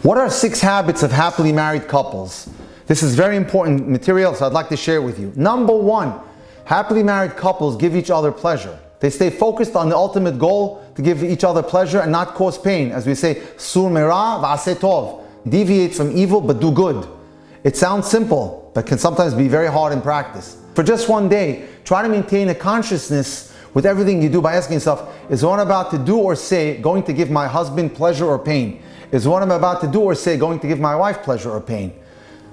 What are 6 habits of happily married couples? This is very important material, so I'd like to share it with you. Number 1, happily married couples give each other pleasure. They stay focused on the ultimate goal to give each other pleasure and not cause pain. As we say, sur mera v'aseh tov. Deviate from evil but do good. It sounds simple, but can sometimes be very hard in practice. For just one day, try to maintain a consciousness with everything you do by asking yourself, is what I'm about to do or say going to give my husband pleasure or pain? Is what I'm about to do or say going to give my wife pleasure or pain?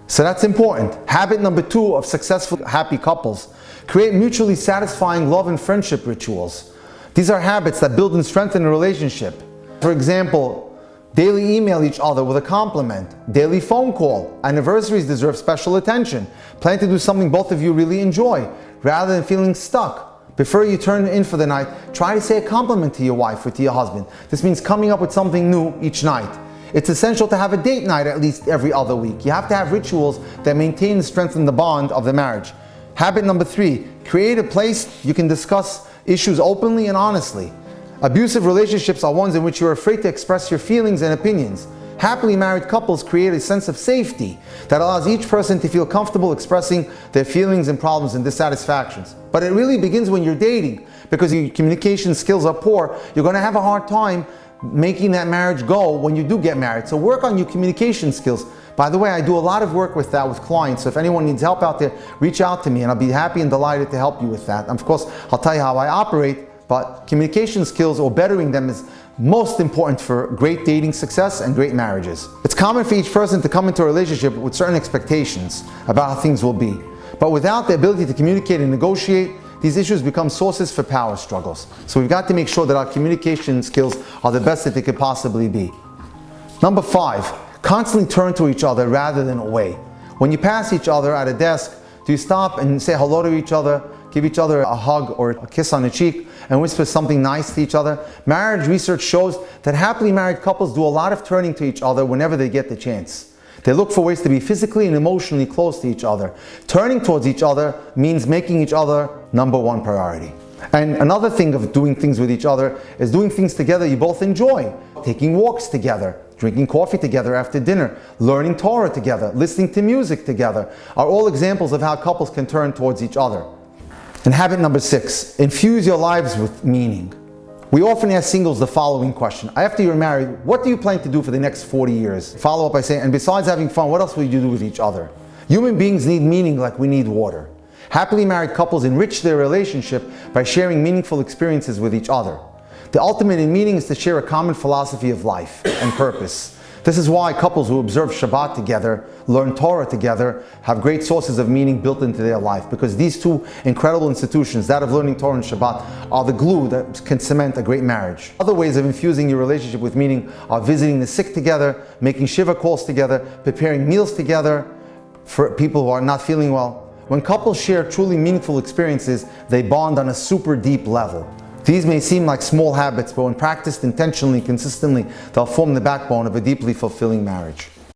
So that's important. Habit number 2 of successful, happy couples: create mutually satisfying love and friendship rituals. These are habits that build and strengthen a relationship. For example, daily email each other with a compliment, daily phone call. Anniversaries deserve special attention. Plan to do something both of you really enjoy, rather than feeling stuck. Before you turn in for the night, try to say a compliment to your wife or to your husband. This means coming up with something new each night. It's essential to have a date night at least every other week. You have to have rituals that maintain and strengthen the bond of the marriage. Habit number 3, create a place you can discuss issues openly and honestly. Abusive relationships are ones in which you're afraid to express your feelings and opinions. Happily married couples create a sense of safety that allows each person to feel comfortable expressing their feelings and problems and dissatisfactions. But it really begins when you're dating, because your communication skills are poor. You're going to have a hard time making that marriage go when you do get married. So work on your communication skills. By the way, I do a lot of work with that with clients. So if anyone needs help out there, reach out to me and I'll be happy and delighted to help you with that. And of course, I'll tell you how I operate, but communication skills or bettering them is most important for great dating success and great marriages. It's common for each person to come into a relationship with certain expectations about how things will be. But without the ability to communicate and negotiate, these issues become sources for power struggles. So we've got to make sure that our communication skills are the best that they could possibly be. Number 5, constantly turn to each other rather than away. When you pass each other at a desk, do you stop and say hello to each other, give each other a hug or a kiss on the cheek, and whisper something nice to each other? Marriage research shows that happily married couples do a lot of turning to each other whenever they get the chance. They look for ways to be physically and emotionally close to each other. Turning towards each other means making each other number 1 priority. And another thing of doing things with each other is doing things together you both enjoy. Taking walks together, drinking coffee together after dinner, learning Torah together, listening to music together are all examples of how couples can turn towards each other. And habit number 6, infuse your lives with meaning. We often ask singles the following question: after you're married, what do you plan to do for the next 40 years? Follow up by saying, and besides having fun, what else will you do with each other? Human beings need meaning like we need water. Happily married couples enrich their relationship by sharing meaningful experiences with each other. The ultimate in meaning is to share a common philosophy of life and purpose. This is why couples who observe Shabbat together, learn Torah together, have great sources of meaning built into their life, because these 2 incredible institutions, that of learning Torah and Shabbat, are the glue that can cement a great marriage. Other ways of infusing your relationship with meaning are visiting the sick together, making Shiva calls together, preparing meals together for people who are not feeling well. When couples share truly meaningful experiences, they bond on a super deep level. These may seem like small habits, but when practiced intentionally, consistently, they'll form the backbone of a deeply fulfilling marriage.